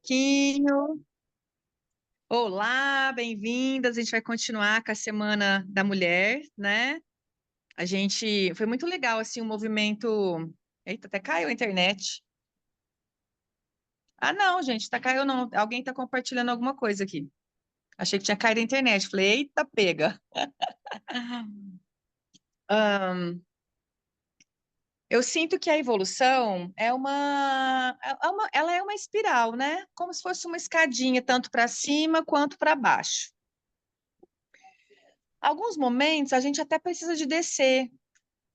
pouquinho. Olá, bem-vindas. A gente vai continuar com a Semana da Mulher, né? Foi muito legal assim o movimento. Eita, até caiu a internet. Ah, não, gente, tá caiu não. Alguém tá compartilhando alguma coisa aqui. Achei que tinha caído a internet. Falei, eita, pega. Ahn, eu sinto que a evolução ela é uma espiral, né? Como se fosse uma escadinha, tanto para cima quanto para baixo. Alguns momentos a gente até precisa de descer.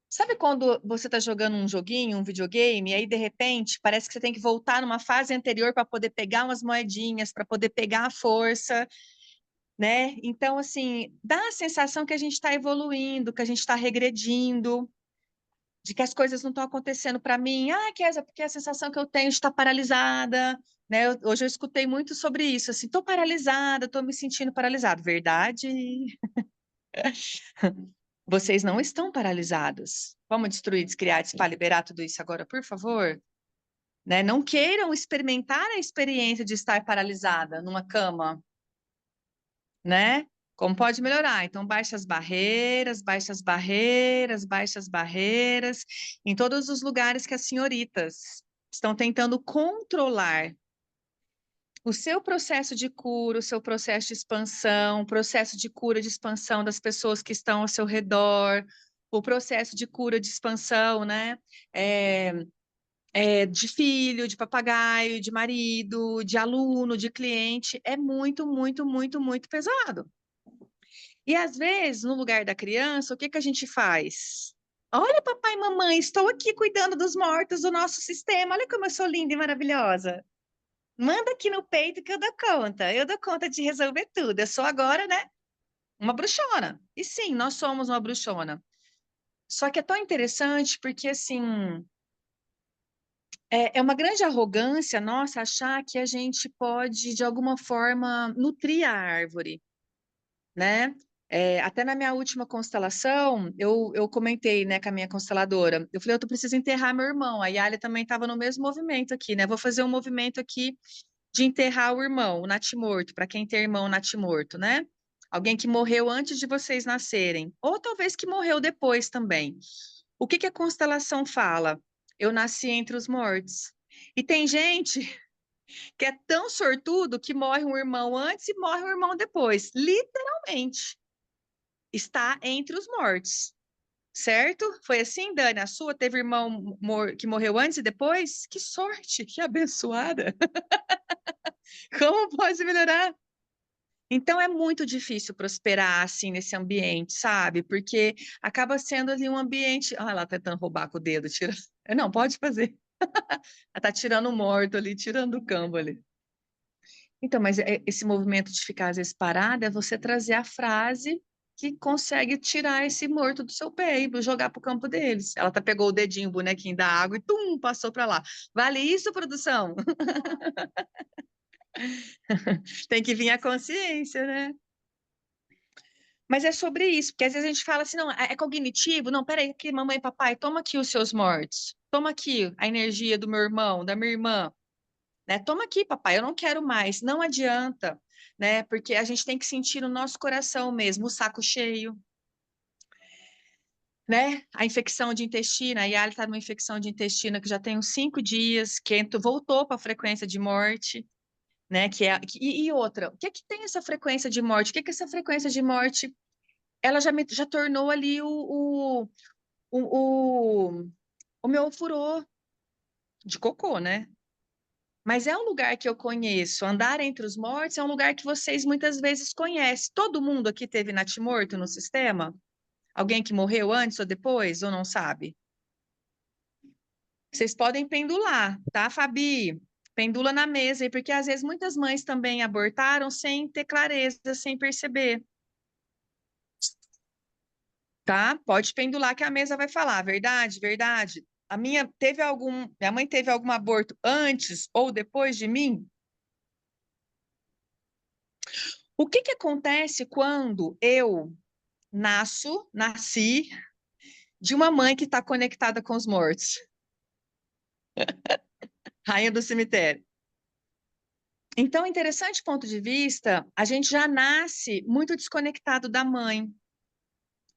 Sabe quando você está jogando um joguinho, um videogame, e aí de repente parece que você tem que voltar numa fase anterior para poder pegar umas moedinhas, para poder pegar a força, né? Então, assim, dá a sensação que a gente está evoluindo, que a gente está regredindo, de que as coisas não estão acontecendo para mim. Ah, Kézia, porque a sensação que eu tenho de estar paralisada, né? Hoje eu escutei muito sobre isso, assim, estou paralisada, estou me sentindo paralisada. Verdade? Vocês não estão paralisados. Vamos destruir, descriar, despar, liberar tudo isso agora, por favor? Né? Não queiram experimentar a experiência de estar paralisada numa cama, né? Como pode melhorar? Então, baixe as barreiras, baixe as barreiras, baixe as barreiras, em todos os lugares que as senhoritas estão tentando controlar o seu processo de cura, o seu processo de expansão, o processo de cura, de expansão das pessoas que estão ao seu redor, o processo de cura, de expansão, né? É, de filho, de papagaio, de marido, de aluno, de cliente, é muito, muito, muito, muito pesado. E às vezes, no lugar da criança, o que que a gente faz? Olha, papai e mamãe, estou aqui cuidando dos mortos do nosso sistema. Olha como eu sou linda e maravilhosa. Manda aqui no peito que eu dou conta. Eu dou conta de resolver tudo. Eu sou agora, né, uma bruxona. E sim, nós somos uma bruxona. Só que é tão interessante porque, assim, é uma grande arrogância nossa achar que a gente pode, de alguma forma, nutrir a árvore, né? Até na minha última constelação, eu comentei, né, com a minha consteladora. Eu falei, eu preciso enterrar meu irmão. A Yali também estava no mesmo movimento aqui, né? Vou fazer um movimento aqui de enterrar o irmão, o natimorto, para quem tem irmão natimorto, né? Alguém que morreu antes de vocês nascerem, ou talvez que morreu depois também. O que que a constelação fala? Eu nasci entre os mortos. E tem gente que é tão sortudo que morre um irmão antes e morre um irmão depois. Literalmente. Está entre os mortos. Certo? Foi assim, Dani? A sua teve irmão que morreu antes e depois? Que sorte, que abençoada. Como pode melhorar? Então é muito difícil prosperar assim nesse ambiente, sabe? Porque acaba sendo ali um ambiente. Ah, ela tá tentando roubar com o dedo, tira. Não, pode fazer. Ela tá tirando o morto ali, tirando o campo ali. Então, mas esse movimento de ficar às vezes parado é você trazer a frase que consegue tirar esse morto do seu pé e jogar para o campo deles. Ela tá pegou o dedinho, o bonequinho da água e tum, passou para lá. Vale isso, produção? Tem que vir a consciência, né? Mas é sobre isso, porque às vezes a gente fala assim, não, é cognitivo? Não, peraí, aqui, mamãe e papai, toma aqui os seus mortos. Toma aqui a energia do meu irmão, da minha irmã, né? Toma aqui, papai, eu não quero mais. Não adianta, né? Porque a gente tem que sentir no nosso coração mesmo, o saco cheio, né? A infecção de intestino, a Yali está numa infecção de intestino que já tem uns 5 dias, que voltou para a frequência de morte, né? E outra, o que é que tem essa frequência de morte? O que é que essa frequência de morte ela já tornou ali o, o, o meu furor de cocô, né? Mas é um lugar que eu conheço. Andar entre os mortos é um lugar que vocês muitas vezes conhecem. Todo mundo aqui teve natimorto no sistema? Alguém que morreu antes ou depois, ou não sabe? Vocês podem pendular, tá, Fabi? Pendula na mesa aí, porque às vezes muitas mães também abortaram sem ter clareza, sem perceber. Tá? Pode pendular que a mesa vai falar. Verdade, verdade. Minha mãe teve algum aborto antes ou depois de mim? O que que acontece quando eu nasci de uma mãe que está conectada com os mortos? Rainha do cemitério. Então, interessante ponto de vista, a gente já nasce muito desconectado da mãe.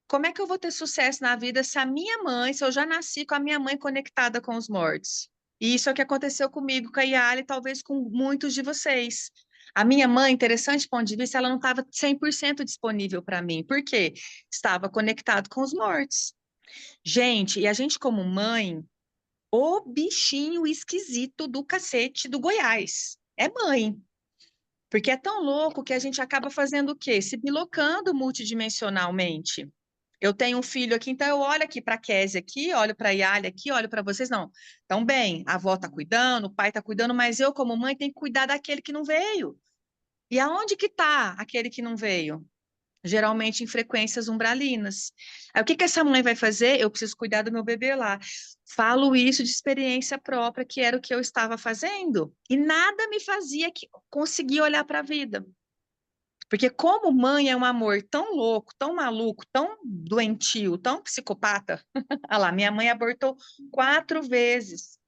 Como é que eu vou ter sucesso na vida se a minha mãe, se eu já nasci com a minha mãe conectada com os mortos? E isso é o que aconteceu comigo, com a Yali, e talvez com muitos de vocês. A minha mãe, interessante ponto de vista, ela não estava 100% disponível para mim. Por quê? Estava conectado com os mortos. Gente, e a gente como mãe, o bichinho esquisito do cacete do Goiás. É mãe. Porque é tão louco que a gente acaba fazendo o quê? Se bilocando multidimensionalmente. Eu tenho um filho aqui, então eu olho aqui para a Kézia aqui, olho para a Yali aqui, olho para vocês, não. Então, bem, a avó está cuidando, o pai está cuidando, mas eu, como mãe, tenho que cuidar daquele que não veio. E aonde que está aquele que não veio? Geralmente em frequências umbralinas. Aí, o que que essa mãe vai fazer? Eu preciso cuidar do meu bebê lá. Falo isso de experiência própria, que era o que eu estava fazendo, e nada me fazia conseguir olhar para a vida. Porque como mãe é um amor tão louco, tão maluco, tão doentio, tão psicopata. Olha lá, minha mãe abortou 4 vezes.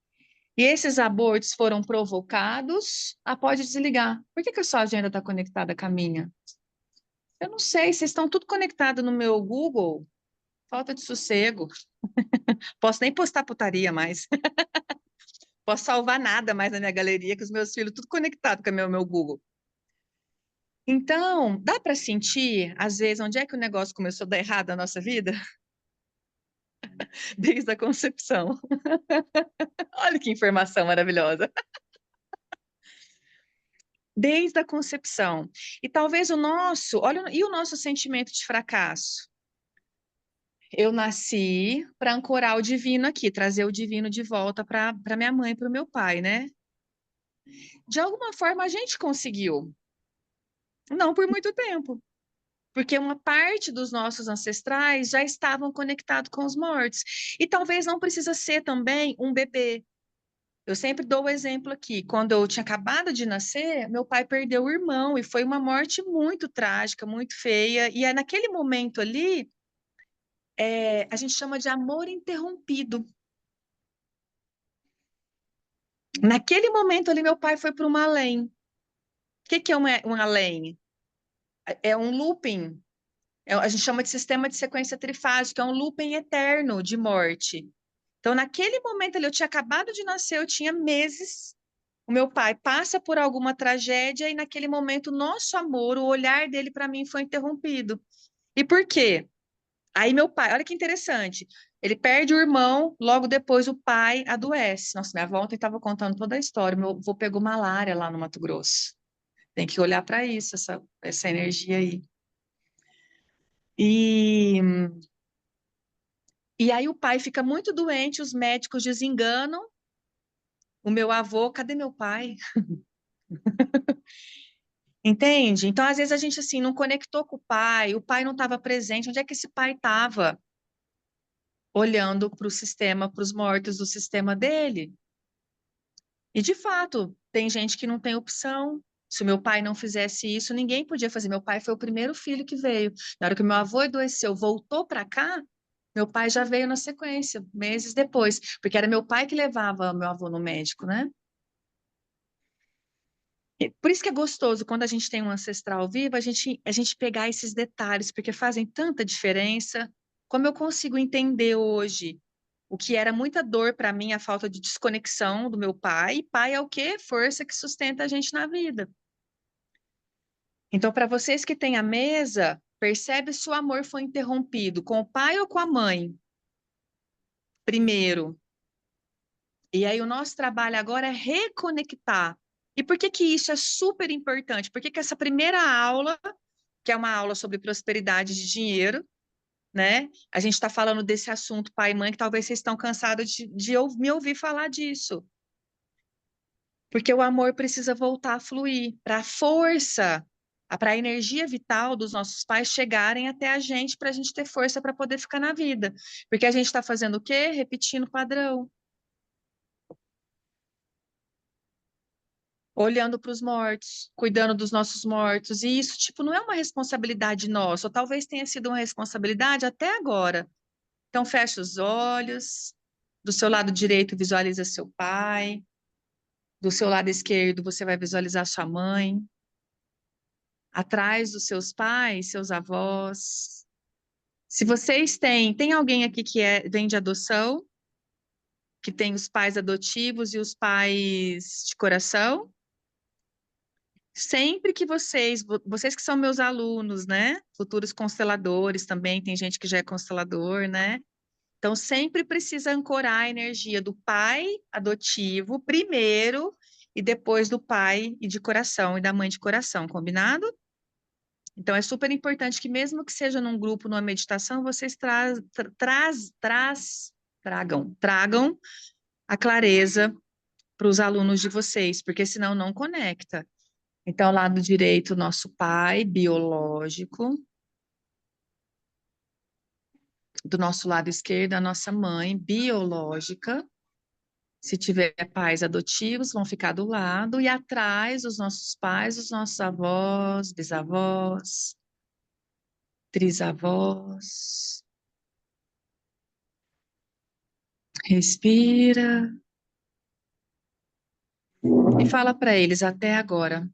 E esses abortos foram provocados. Ah, pode desligar. Por que que a sua agenda está conectada com a minha? Eu não sei, vocês estão tudo conectado no meu Google. Falta de sossego. Posso nem postar putaria mais. Posso salvar nada mais na minha galeria, que os meus filhos tudo conectado com o meu Google. Então, dá para sentir, às vezes, onde é que o negócio começou a dar errado na nossa vida? Desde a concepção. Olha que informação maravilhosa. Desde a concepção. E talvez o nosso, olha, e o nosso sentimento de fracasso? Eu nasci para ancorar o divino aqui, trazer o divino de volta para minha mãe, para o meu pai, né? De alguma forma a gente conseguiu, não por muito tempo, porque uma parte dos nossos ancestrais já estavam conectados com os mortos. E talvez não precisa ser também um bebê. Eu sempre dou o exemplo aqui. Quando eu tinha acabado de nascer, meu pai perdeu o irmão e foi uma morte muito trágica, muito feia. E é naquele momento ali, a gente chama de amor interrompido. Naquele momento ali, meu pai foi para uma além. O que que é um além? É um looping. A gente chama de sistema de sequência trifásica, é um looping eterno de morte. Então, naquele momento ali, eu tinha acabado de nascer, eu tinha meses. O meu pai passa por alguma tragédia e naquele momento o nosso amor, o olhar dele para mim foi interrompido. E por quê? Aí meu pai, olha que interessante, ele perde o irmão, logo depois o pai adoece. Nossa, minha avó ontem estava contando toda a história. Meu avô pegou malária lá no Mato Grosso. Tem que olhar para isso, essa energia aí. E, e aí o pai fica muito doente, os médicos desenganam. O meu avô, cadê meu pai? Entende? Então, às vezes, a gente assim não conectou com o pai não estava presente. Onde é que esse pai estava? Olhando para o sistema, para os mortos do sistema dele. E, de fato, tem gente que não tem opção. Se o meu pai não fizesse isso, ninguém podia fazer. Meu pai foi o primeiro filho que veio. Na hora que meu avô adoeceu, voltou para cá, meu pai já veio na sequência, meses depois, porque era meu pai que levava meu avô no médico, né? Por isso que é gostoso quando a gente tem um ancestral vivo, a gente pegar esses detalhes, porque fazem tanta diferença. Como eu consigo entender hoje o que era muita dor para mim, a falta de desconexão do meu pai. E pai é o quê? Força que sustenta a gente na vida. Então, para vocês que têm a mesa, percebe se o amor foi interrompido com o pai ou com a mãe, primeiro. E aí o nosso trabalho agora é reconectar. E por que que isso é super importante? Porque que essa primeira aula, que é uma aula sobre prosperidade de dinheiro, né? A gente está falando desse assunto pai e mãe, que talvez vocês estão cansados de me ouvir falar disso. Porque o amor precisa voltar a fluir para a força, para a energia vital dos nossos pais chegarem até a gente, para a gente ter força para poder ficar na vida. Porque a gente está fazendo o quê? Repetindo o padrão. Olhando para os mortos, cuidando dos nossos mortos. E isso, tipo, não é uma responsabilidade nossa, ou talvez tenha sido uma responsabilidade até agora. Então, fecha os olhos, do seu lado direito visualiza seu pai, Do seu lado esquerdo, você vai visualizar sua mãe. Atrás dos seus pais, seus avós. Se vocês tem alguém aqui que vem de adoção, que tem os pais adotivos e os pais de coração? Sempre que vocês que são meus alunos, né? Futuros consteladores também, tem gente que já é constelador, né? Então, sempre precisa ancorar a energia do pai adotivo primeiro e depois do pai e de coração e da mãe de coração, combinado? Então, é super importante que mesmo que seja num grupo, numa meditação, vocês tragam a clareza para os alunos de vocês, porque senão não conecta. Então, lado direito, nosso pai biológico, do nosso lado esquerdo, a nossa mãe biológica. Se tiver pais adotivos, vão ficar do lado, e atrás os nossos pais, os nossos avós, bisavós, trisavós. Respira e fala para eles até agora,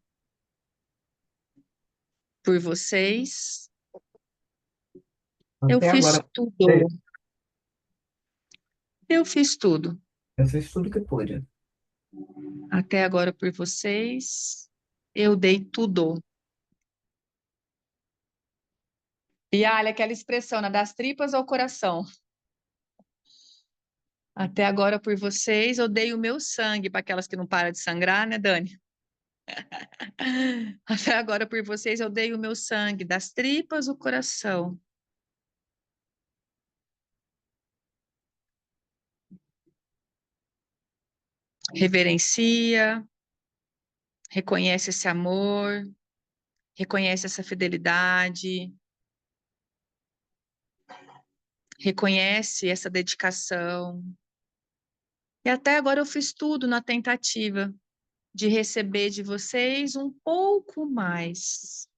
por vocês, eu Até fiz agora, tudo. Eu fiz tudo. eu fiz tudo que pude. Até agora por vocês, eu dei tudo. E olha aquela expressão, né, das tripas ao coração. Até agora por vocês, eu dei o meu sangue para aquelas que não param de sangrar, né, Dani? Até agora por vocês, eu dei o meu sangue das tripas ao coração. Reverencia, reconhece esse amor, reconhece essa fidelidade, reconhece essa dedicação. E até agora eu fiz tudo na tentativa de receber de vocês um pouco mais.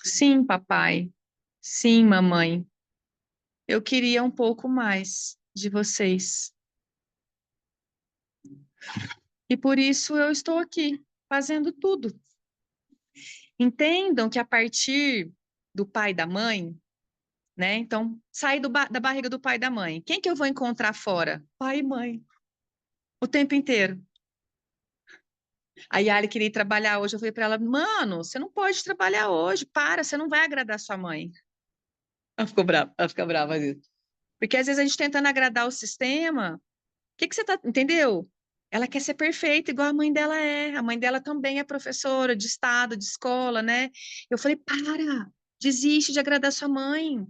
Sim, papai. Sim, mamãe. Eu queria um pouco mais de vocês. E por isso eu estou aqui, fazendo tudo. Entendam que a partir do pai e da mãe, né? Então, sai da barriga do pai e da mãe. Quem que eu vou encontrar fora? Pai e mãe. O tempo inteiro. A Yali queria ir trabalhar hoje. Eu falei para ela, mano, você não pode trabalhar hoje. Para, você não vai agradar sua mãe. Ela ficou brava, ela fica brava às vezes. Porque às vezes a gente tentando agradar o sistema, que você tá, entendeu? Ela quer ser perfeita, igual a mãe dela é. A mãe dela também é professora de estado, de escola, né? Eu falei, para, desiste de agradar sua mãe.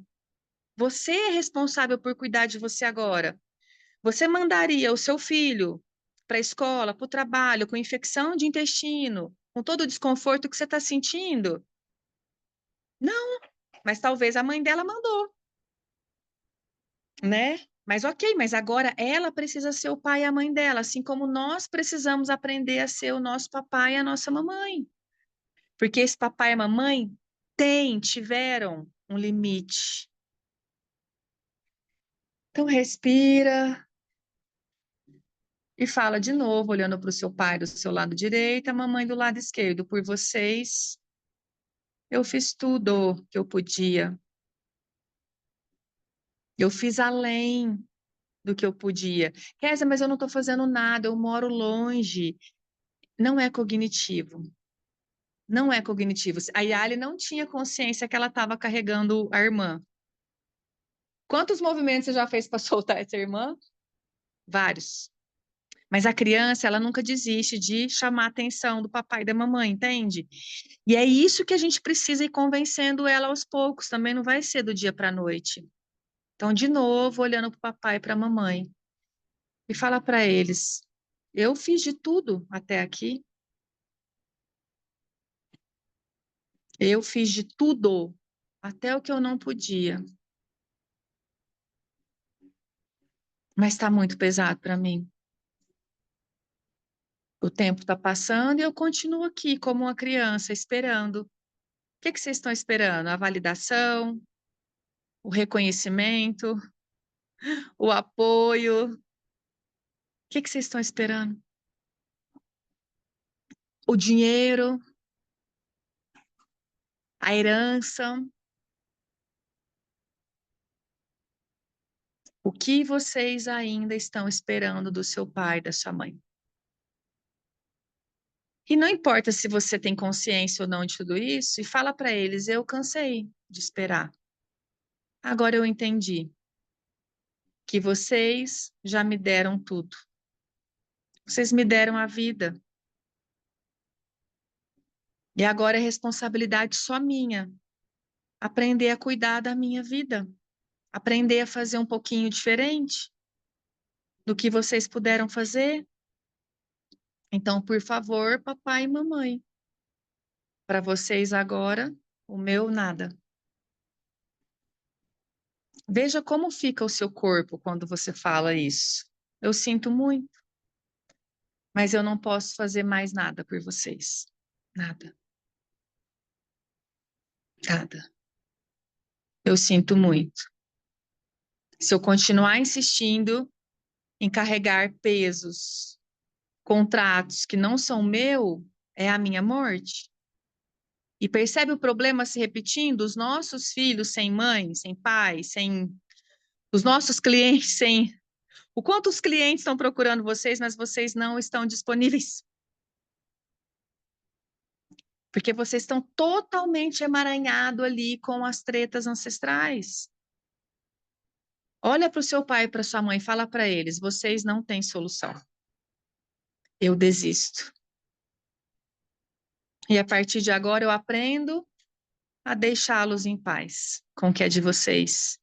Você é responsável por cuidar de você agora. Você mandaria o seu filho para a escola, para o trabalho, com infecção de intestino, com todo o desconforto que você está sentindo? Não, mas talvez a mãe dela mandou, né? Mas ok, mas agora ela precisa ser o pai e a mãe dela, assim como nós precisamos aprender a ser o nosso papai e a nossa mamãe. Porque esse papai e a mamãe tiveram um limite. Então respira e fala de novo, olhando para o seu pai do seu lado direito, a mamãe do lado esquerdo. Por vocês, eu fiz tudo que eu podia. Eu fiz além do que eu podia. Kézia, mas eu não estou fazendo nada, eu moro longe. Não é cognitivo. Não é cognitivo. A Yali não tinha consciência que ela estava carregando a irmã. Quantos movimentos você já fez para soltar essa irmã? Vários. Mas a criança, ela nunca desiste de chamar a atenção do papai e da mamãe, entende? E é isso que a gente precisa ir convencendo ela aos poucos, também não vai ser do dia para a noite. Então, de novo, olhando para o papai e para a mamãe, e fala para eles: eu fiz de tudo até aqui, eu fiz de tudo, até o que eu não podia, mas está muito pesado para mim. O tempo está passando e eu continuo aqui como uma criança, esperando. O que que vocês estão esperando? A validação, o reconhecimento, o apoio? O que que vocês estão esperando? o dinheiro, a herança. O que vocês ainda estão esperando do seu pai, da sua mãe? E não importa se você tem consciência ou não de tudo isso, e fala para eles: eu cansei de esperar. Agora eu entendi que vocês já me deram tudo. Vocês me deram a vida. E agora é responsabilidade só minha. Aprender a cuidar da minha vida. Aprender a fazer um pouquinho diferente do que vocês puderam fazer. Então, por favor, papai e mamãe, para vocês agora, o meu nada. Veja como fica o seu corpo quando você fala isso. Eu sinto muito, mas eu não posso fazer mais nada por vocês. Nada, nada. Eu sinto muito. Se eu continuar insistindo em carregar pesos, contratos que não são meu, é a minha morte. E percebe o problema se repetindo? Os nossos filhos sem mãe, sem pai, sem os nossos clientes sem o quanto os clientes estão procurando vocês, mas vocês não estão disponíveis. Porque vocês estão totalmente emaranhados ali com as tretas ancestrais. Olha para o seu pai e para sua mãe, fala para eles: vocês não têm solução. Eu desisto. E a partir de agora eu aprendo a deixá-los em paz com o que é de vocês.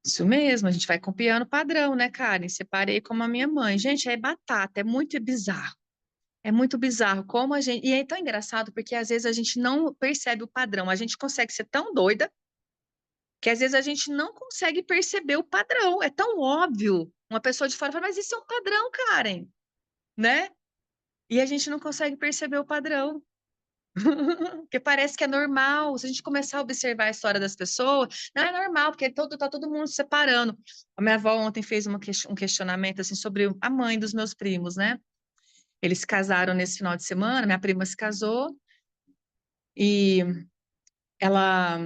Isso mesmo, a gente vai copiando o padrão, né, Karen? Separei como a minha mãe. Gente, é batata, é muito bizarro. É muito bizarro como a gente. E é tão engraçado porque às vezes a gente não percebe o padrão. A gente consegue ser tão doida que às vezes a gente não consegue perceber o padrão. É tão óbvio. Uma pessoa de fora fala, mas isso é um padrão, Karen, né? E a gente não consegue perceber o padrão. Porque parece que é normal. Se a gente começar a observar a história das pessoas, não é normal, porque tá todo mundo se separando. A minha avó ontem fez um questionamento assim sobre a mãe dos meus primos, né? Eles se casaram nesse final de semana, minha prima se casou e ela,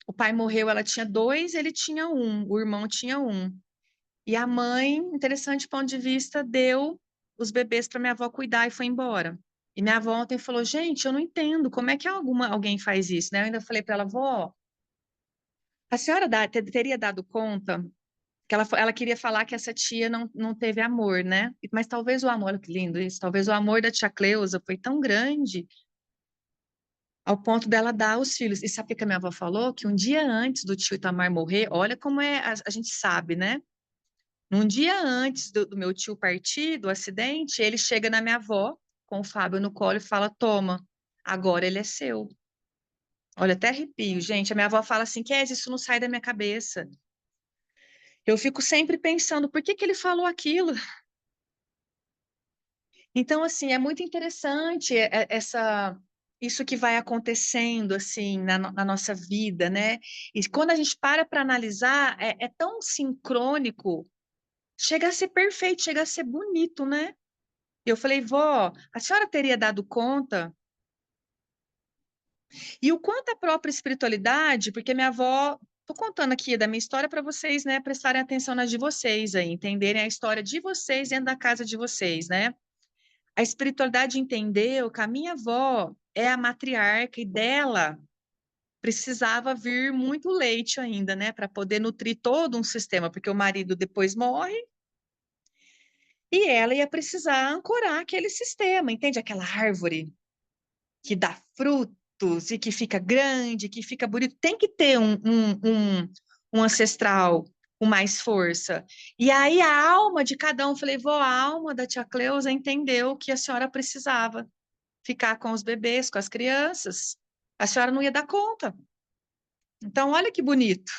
o pai morreu, ela tinha dois, ele tinha um, o irmão tinha um. E a mãe, interessante ponto de vista, deu os bebês para minha avó cuidar e foi embora. E minha avó ontem falou, gente, eu não entendo como é que alguém faz isso, né? Eu ainda falei para ela, vó, a senhora teria dado conta que ela queria falar que essa tia não teve amor, né? Mas talvez o amor, olha que lindo isso, talvez o amor da tia Cleusa foi tão grande ao ponto dela dar os filhos. E sabe o que a minha avó falou? Que um dia antes do tio Itamar morrer, olha como é, a gente sabe, né? Um dia antes do meu tio partir, do acidente, ele chega na minha avó, com o Fábio no colo, e fala: Toma, agora ele é seu. Olha, até arrepio, gente. A minha avó fala assim: Kes, isso não sai da minha cabeça. Eu fico sempre pensando: por que que ele falou aquilo? Então, assim, é muito interessante isso que vai acontecendo, assim, na nossa vida, né? E quando a gente para analisar, é tão sincrônico, chega a ser perfeito, chega a ser bonito, né? Eu falei, vó, a senhora teria dado conta? E o quanto a própria espiritualidade, porque minha avó, tô contando aqui da minha história para vocês, né, prestarem atenção nas de vocês aí, entenderem a história de vocês dentro da casa de vocês, né? A espiritualidade entendeu que a minha avó é a matriarca e dela precisava vir muito leite ainda, né, para poder nutrir todo um sistema, porque o marido depois morre e ela ia precisar ancorar aquele sistema, entende? Aquela árvore que dá frutos e que fica grande, que fica bonito, tem que ter um ancestral com mais força. E aí a alma de cada um, falei, vó, a alma da tia Cleusa entendeu que a senhora precisava ficar com os bebês, com as crianças. A senhora não ia dar conta. Então, olha que bonito.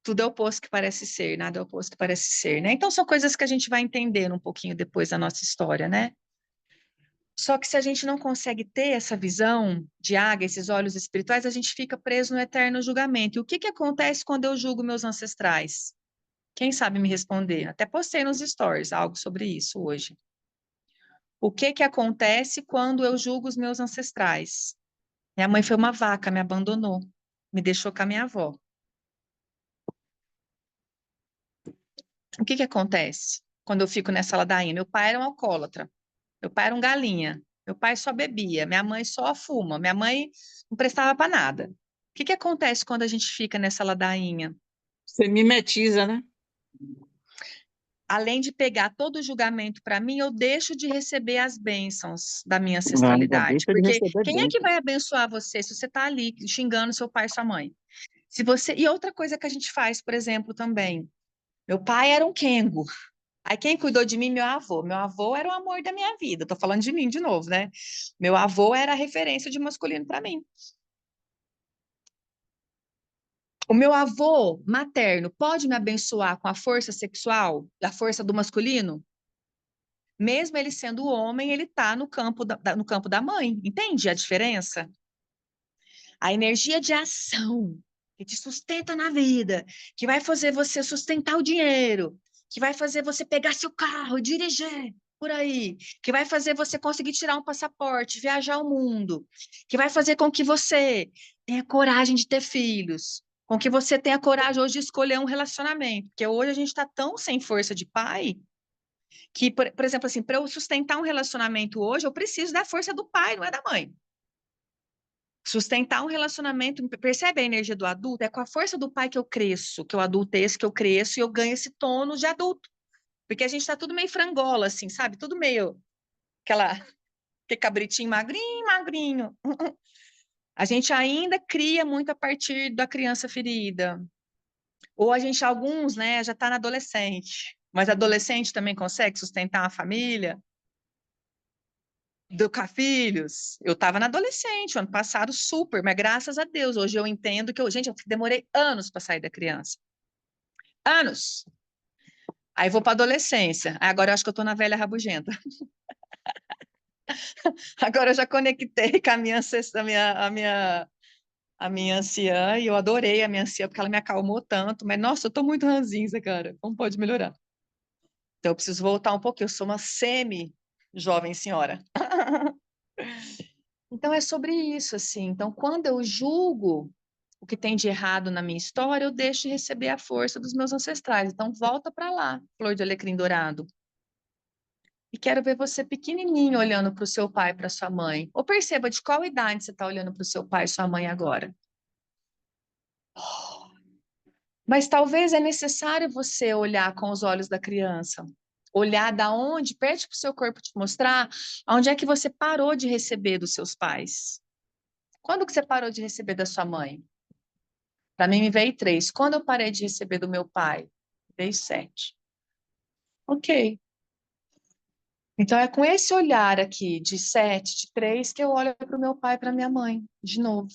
Tudo é o oposto que parece ser, nada é o oposto que parece ser, né? Então, são coisas que a gente vai entendendo um pouquinho depois da nossa história, né? Só que se a gente não consegue ter essa visão de águia, esses olhos espirituais, a gente fica preso no eterno julgamento. E o que que acontece quando eu julgo meus ancestrais? Quem sabe me responder? Até postei nos stories algo sobre isso hoje. O que que acontece quando eu julgo os meus ancestrais? Minha mãe foi uma vaca, me abandonou, me deixou com a minha avó. O que que acontece quando eu fico nessa ladainha? Meu pai era um alcoólatra, meu pai era um galinha, meu pai só bebia, minha mãe só fuma, minha mãe não prestava para nada. O que que acontece quando a gente fica nessa ladainha? Você mimetiza, né? Além de pegar todo o julgamento para mim, eu deixo de receber as bênçãos da minha Não, já ancestralidade. deixa de Porque receber quem é que bênção. vai abençoar você se você está ali xingando seu pai e sua mãe? Se você... E outra coisa que a gente faz, por exemplo, também. Meu pai era um Kengo. Aí quem cuidou de mim? Meu avô. Meu avô era o amor da minha vida. Tô falando de mim de novo, né? Meu avô era a referência de masculino para mim. O meu avô materno pode me abençoar com a força sexual, a força do masculino? Mesmo ele sendo homem, ele está no campo no campo da mãe. Entende a diferença? A energia de ação que te sustenta na vida, que vai fazer você sustentar o dinheiro, que vai fazer você pegar seu carro e dirigir por aí, que vai fazer você conseguir tirar um passaporte, viajar o mundo, que vai fazer com que você tenha coragem de ter filhos, com que você tenha coragem hoje de escolher um relacionamento, porque hoje a gente está tão sem força de pai que, por exemplo, assim, para eu sustentar um relacionamento hoje, eu preciso da força do pai, não é da mãe. Sustentar um relacionamento, percebe a energia do adulto? É com a força do pai que eu cresço, que eu adulteço, que eu cresço e eu ganho esse tônus de adulto. Porque a gente tá tudo meio frangola, assim, sabe? Tudo meio aquele cabritinho magrinho, magrinho. A gente ainda cria muito a partir da criança ferida. Ou a gente, alguns, né, já tá na adolescente. Mas adolescente também consegue sustentar uma família? Educar filhos. Eu estava na adolescente, o ano passado, super, mas graças a Deus, hoje eu entendo que gente, eu demorei anos para sair da criança. Anos. Aí vou para adolescência. Aí agora eu acho que eu estou na velha rabugenta. Agora eu já conectei com a minha, a minha anciã e eu adorei a minha anciã porque ela me acalmou tanto. Mas, nossa, eu estou muito ranzinza, cara. Como pode melhorar? Então eu preciso voltar um pouquinho. Eu sou uma semi-jovem senhora. Então é sobre isso, assim. Então, quando eu julgo o que tem de errado na minha história, eu deixo de receber a força dos meus ancestrais. Então, volta para lá, flor de alecrim dourado. E quero ver você pequenininho olhando para o seu pai, para sua mãe. Ou perceba de qual idade você está olhando para o seu pai e sua mãe agora. Mas talvez é necessário você olhar com os olhos da criança. Olhar da onde, pede para o seu corpo te mostrar onde é que você parou de receber dos seus pais. Quando que você parou de receber da sua mãe? Para mim, me veio 3. Quando eu parei de receber do meu pai? Veio 7. Ok. Então, é com esse olhar aqui, de 7, de 3, que eu olho para o meu pai e para minha mãe, de novo.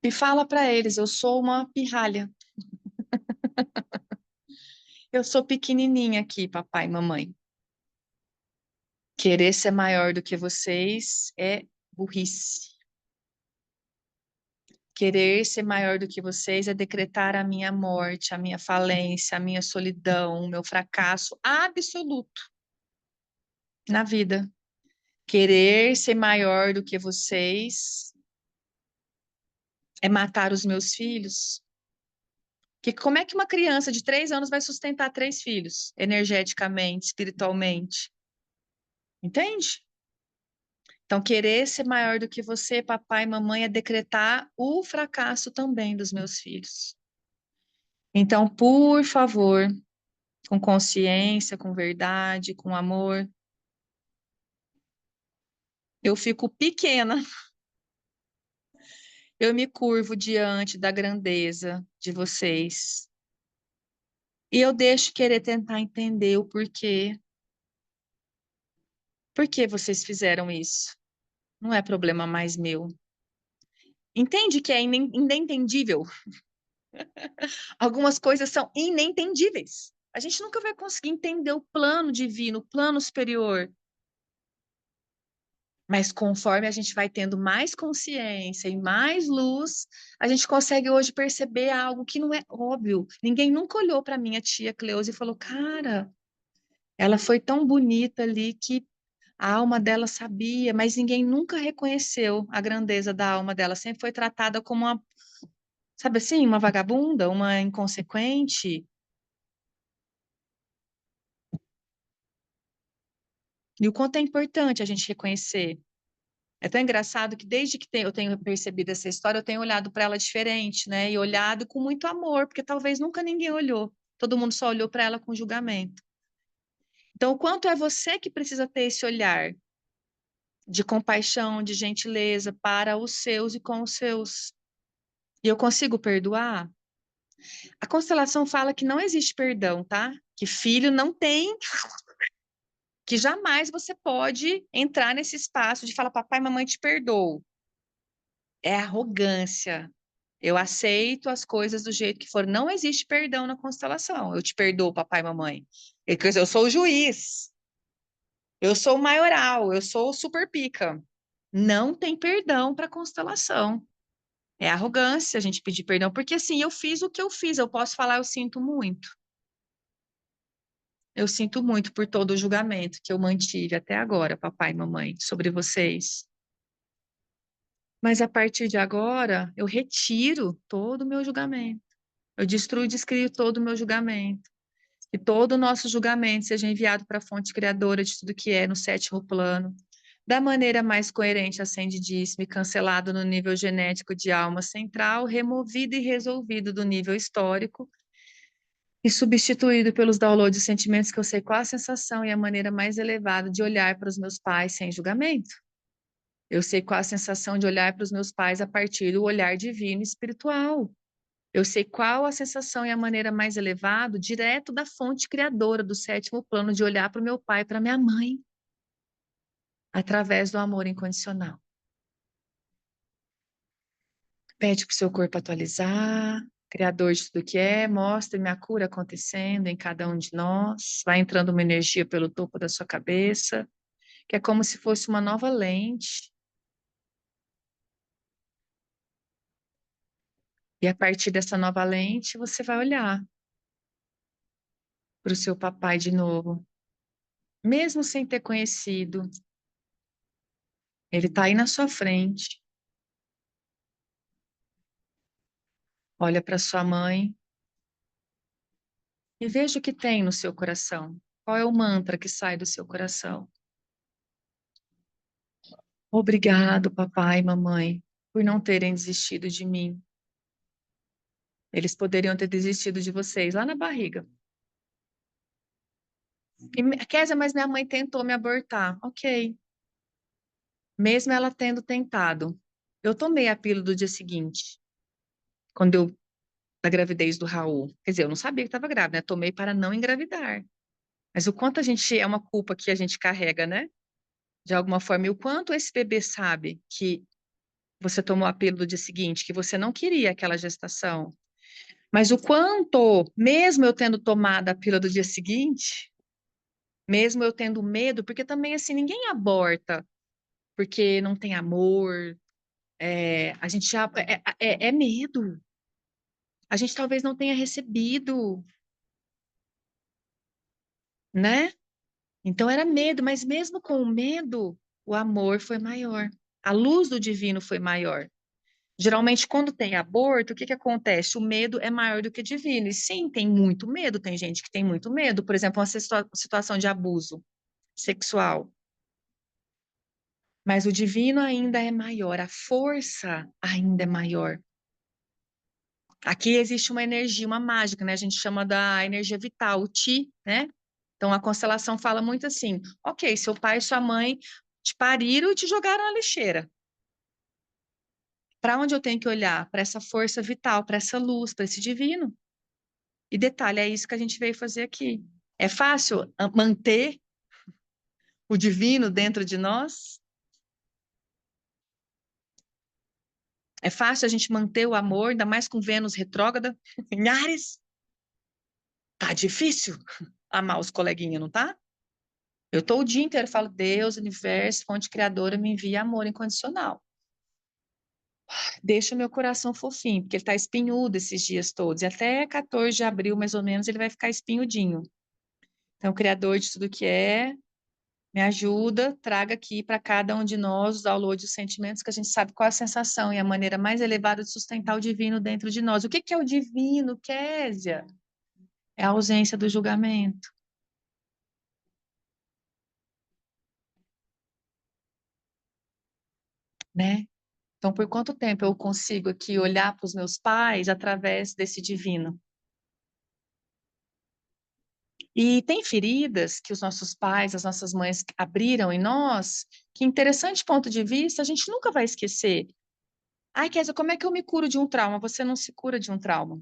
E fala para eles: eu sou uma pirralha. Eu sou pequenininha aqui, papai e mamãe. Querer ser maior do que vocês é burrice. Querer ser maior do que vocês é decretar a minha morte, a minha falência, a minha solidão, o meu fracasso absoluto na vida. Querer ser maior do que vocês é matar os meus filhos. Que como é que uma criança de 3 anos vai sustentar 3 filhos, energeticamente, espiritualmente? Entende? Então, querer ser maior do que você, papai e mamãe, é decretar o fracasso também dos meus filhos. Então, por favor, com consciência, com verdade, com amor, eu fico pequena, eu me curvo diante da grandeza de vocês. E eu deixo querer tentar entender o porquê. Por que vocês fizeram isso? Não é problema mais meu. Entende que é inentendível? Algumas coisas são inentendíveis. A gente nunca vai conseguir entender o plano divino, o plano superior. Mas conforme a gente vai tendo mais consciência e mais luz, a gente consegue hoje perceber algo que não é óbvio. Ninguém nunca olhou para minha tia Cleusa e falou: cara, ela foi tão bonita ali que a alma dela sabia, mas ninguém nunca reconheceu a grandeza da alma dela. Sempre foi tratada como uma, sabe assim, uma vagabunda, uma inconsequente. E o quanto é importante a gente reconhecer. É tão engraçado que desde que eu tenho percebido essa história, eu tenho olhado para ela diferente, né? E olhado com muito amor, porque talvez nunca ninguém olhou. Todo mundo só olhou para ela com julgamento. Então, o quanto é você que precisa ter esse olhar de compaixão, de gentileza para os seus e com os seus. E eu consigo perdoar? A constelação fala que não existe perdão, tá? Que filho não tem, que jamais você pode entrar nesse espaço de falar, papai, mamãe te perdoo. É arrogância. Eu aceito as coisas do jeito que for. Não existe perdão na constelação. Eu te perdoo, papai e mamãe. Eu sou o juiz. Eu sou o maioral. Eu sou o super pica. Não tem perdão para constelação. É arrogância a gente pedir perdão, porque assim, eu fiz o que eu fiz. Eu posso falar, eu sinto muito. Eu sinto muito por todo o julgamento que eu mantive até agora, papai e mamãe, sobre vocês. Mas a partir de agora, eu retiro todo o meu julgamento. Eu destruo e descrio todo o meu julgamento. Que todo o nosso julgamento seja enviado para a fonte criadora de tudo que é no sétimo plano, da maneira mais coerente, ascendidíssima e cancelado no nível genético de alma central, removido e resolvido do nível histórico e substituído pelos downloads de sentimentos que eu sei qual a sensação e a maneira mais elevada de olhar para os meus pais sem julgamento. Eu sei qual a sensação de olhar para os meus pais a partir do olhar divino e espiritual. Eu sei qual a sensação e a maneira mais elevada, direto da fonte criadora do sétimo plano, de olhar para o meu pai e para minha mãe, através do amor incondicional. Pede para o seu corpo atualizar, Criador de tudo que é, mostre-me a cura acontecendo em cada um de nós. Vai entrando uma energia pelo topo da sua cabeça, que é como se fosse uma nova lente. E a partir dessa nova lente, você vai olhar para o seu papai de novo, mesmo sem ter conhecido. Ele está aí na sua frente. Olha para sua mãe e veja o que tem no seu coração. Qual é o mantra que sai do seu coração? Obrigado, papai e mamãe, por não terem desistido de mim. Eles poderiam ter desistido de vocês lá na barriga. Kézia, mas minha mãe tentou me abortar. Ok. Mesmo ela tendo tentado. Eu tomei a pílula do dia seguinte, quando eu, da gravidez do Raul. Quer dizer, eu não sabia que estava grávida, né? Tomei para não engravidar. Mas o quanto a gente, é uma culpa que a gente carrega, né? De alguma forma, e o quanto esse bebê sabe que você tomou a pílula do dia seguinte, que você não queria aquela gestação. Mas o quanto, mesmo eu tendo tomado a pílula do dia seguinte, mesmo eu tendo medo, porque também assim, ninguém aborta porque não tem amor, a gente já, é medo. A gente talvez não tenha recebido, né? Então era medo, mas mesmo com o medo, o amor foi maior. A luz do divino foi maior. Geralmente, quando tem aborto, o que que acontece? O medo é maior do que o divino. E sim, tem muito medo, tem gente que tem muito medo. Por exemplo, uma situação de abuso sexual. Mas o divino ainda é maior, a força ainda é maior. Aqui existe uma energia, uma mágica, né? A gente chama da energia vital, o Ti, né? Então a constelação fala muito assim: ok, seu pai e sua mãe te pariram e te jogaram na lixeira. Para onde eu tenho que olhar? Para essa força vital, para essa luz, para esse divino. E detalhe, é isso que a gente veio fazer aqui. É fácil manter o divino dentro de nós? É fácil a gente manter o amor, ainda mais com Vênus retrógrada em Áries? Tá difícil amar os coleguinhas, não tá? Eu estou o dia inteiro, falo, Deus, universo, fonte criadora, me envia amor incondicional. Deixa o meu coração fofinho, porque ele está espinhudo esses dias todos. E até 14 de abril, mais ou menos, ele vai ficar espinhudinho. Então, o Criador de tudo que é, me ajuda, traga aqui para cada um de nós os downloads, os sentimentos, que a gente sabe qual é a sensação e a maneira mais elevada de sustentar o divino dentro de nós. O que que é o divino, Késia? É a ausência do julgamento, né? Então, por quanto tempo eu consigo aqui olhar para os meus pais através desse divino? E tem feridas que os nossos pais, as nossas mães abriram em nós, que interessante ponto de vista, a gente nunca vai esquecer. Ai, Kézia, como é que eu me curo de um trauma? Você não se cura de um trauma.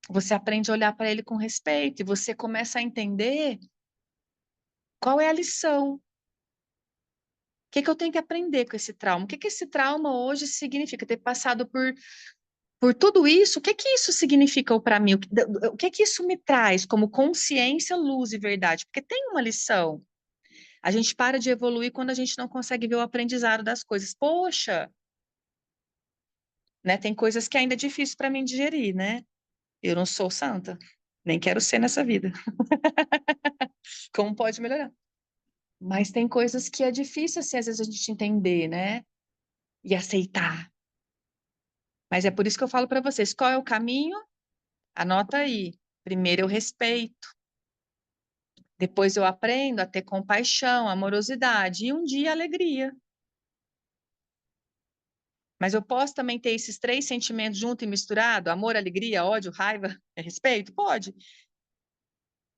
Você aprende a olhar para ele com respeito e você começa a entender qual é a lição. O que que eu tenho que aprender com esse trauma? O que que esse trauma hoje significa? Ter passado por tudo isso, o que que isso significa para mim? O que que isso me traz como consciência, luz e verdade? Porque tem uma lição. A gente para de evoluir quando a gente não consegue ver o aprendizado das coisas. Poxa, né? Tem coisas que ainda é difícil para mim digerir, né? Eu não sou santa, nem quero ser nessa vida. Como pode melhorar? Mas tem coisas que é difícil, assim, às vezes a gente entender, né? E aceitar. Mas é por isso que eu falo para vocês, qual é o caminho? Anota aí. Primeiro eu respeito, depois eu aprendo a ter compaixão, amorosidade e um dia alegria. Mas eu posso também ter esses três sentimentos junto e misturado? Amor, alegria, ódio, raiva, respeito? Pode.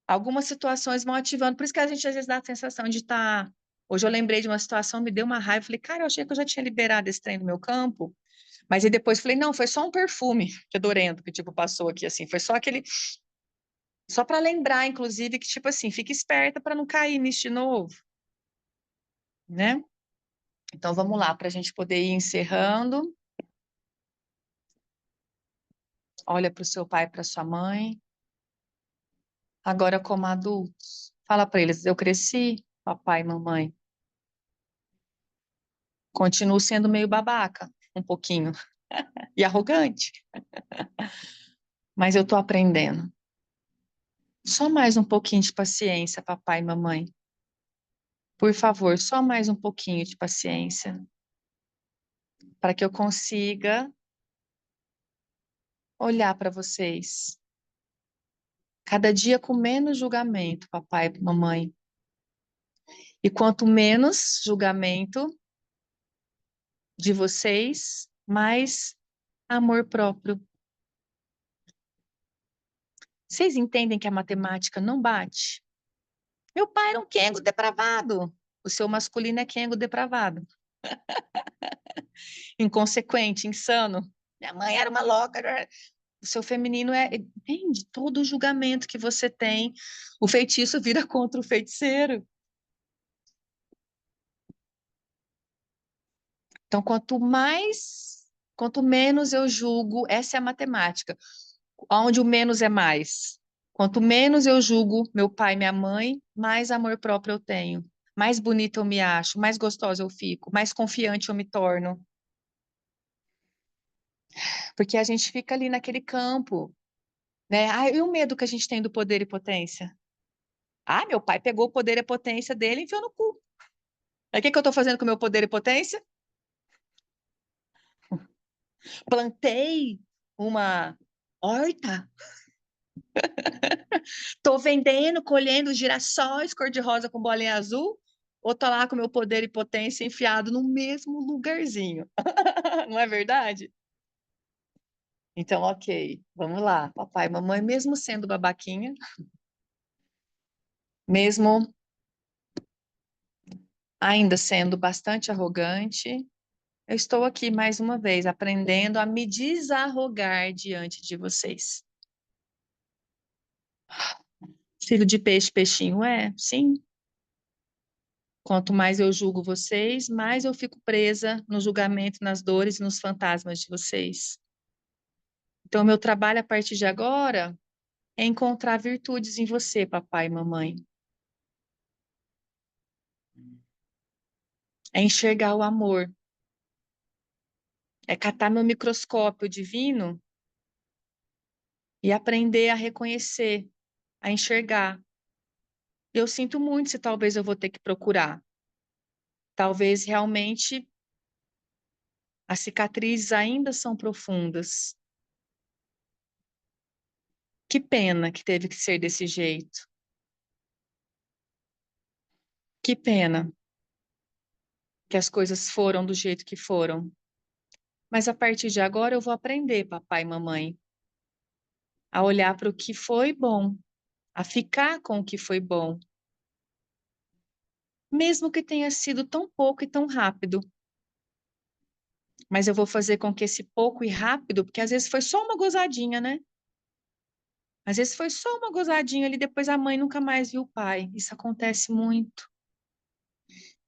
Algumas situações vão ativando, por isso que a gente às vezes dá a sensação de estar. Hoje eu lembrei de uma situação, me deu uma raiva, falei, cara, eu achei que eu já tinha liberado esse trem do meu campo, mas aí depois falei, não, foi só um perfume fedorento que, tipo, passou aqui, assim, foi só aquele, só para lembrar, inclusive, que, tipo assim, fique esperta para não cair nisso de novo, né? Então vamos lá, para a gente poder ir encerrando. Olha para o seu pai, para sua mãe. Agora, como adultos, fala para eles: eu cresci, papai e mamãe. Continuo sendo meio babaca, um pouquinho, e arrogante, mas eu estou aprendendo. Só mais um pouquinho de paciência, papai e mamãe. Por favor, só mais um pouquinho de paciência, para que eu consiga olhar para vocês. Cada dia com menos julgamento, papai e mamãe. E quanto menos julgamento de vocês, mais amor próprio. Vocês entendem que a matemática não bate? Meu pai era um quengo depravado. O seu masculino é quengo depravado. Inconsequente, insano. Minha mãe era uma louca. O seu feminino é. Entende? Todo o julgamento que você tem, o feitiço vira contra o feiticeiro. Então, quanto menos eu julgo, essa é a matemática. Onde o menos é mais. Quanto menos eu julgo meu pai e minha mãe, mais amor próprio eu tenho. Mais bonita eu me acho, mais gostosa eu fico, mais confiante eu me torno. Porque a gente fica ali naquele campo, né? Ah, e o medo que a gente tem do poder e potência? Ah, meu pai pegou o poder e potência dele e enfiou no cu. Aí o que que eu tô fazendo com o meu poder e potência? Plantei uma horta, tô vendendo, colhendo girassóis cor-de-rosa com bolinha azul, ou tô lá com o meu poder e potência enfiado no mesmo lugarzinho. Não é verdade? Então, ok, vamos lá. Papai e mamãe, mesmo sendo babaquinha, mesmo ainda sendo bastante arrogante, eu estou aqui mais uma vez aprendendo a me desarrogar diante de vocês. Filho de peixe, peixinho é? Sim. Quanto mais eu julgo vocês, mais eu fico presa no julgamento, nas dores e nos fantasmas de vocês. Então, meu trabalho a partir de agora é encontrar virtudes em você, papai e mamãe. É enxergar o amor. É catar meu microscópio divino e aprender a reconhecer, a enxergar. Eu sinto muito se talvez eu vou ter que procurar. Talvez realmente as cicatrizes ainda são profundas. Que pena que teve que ser desse jeito. Que pena que as coisas foram do jeito que foram. Mas a partir de agora eu vou aprender, papai e mamãe, a olhar para o que foi bom, a ficar com o que foi bom, mesmo que tenha sido tão pouco e tão rápido. Mas eu vou fazer com que esse pouco e rápido, porque às vezes foi só uma gozadinha, né? Às vezes foi só uma gozadinha ali, depois a mãe nunca mais viu o pai. Isso acontece muito.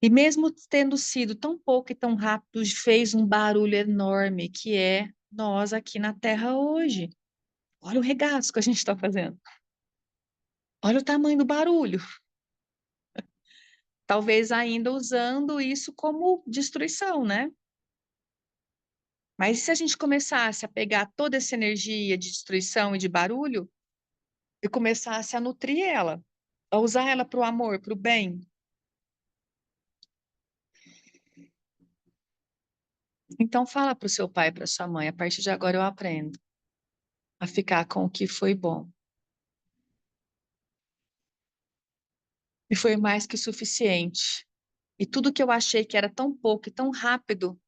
E mesmo tendo sido tão pouco e tão rápido, fez um barulho enorme, que é nós aqui na Terra hoje. Olha o regaço que a gente está fazendo. Olha o tamanho do barulho. Talvez ainda usando isso como destruição, né? Mas e se a gente começasse a pegar toda essa energia de destruição e de barulho e começasse a nutrir ela, a usar ela para o amor, para o bem? Então fala para o seu pai, para sua mãe, a partir de agora eu aprendo a ficar com o que foi bom. E foi mais que o suficiente. E tudo que eu achei que era tão pouco e tão rápido,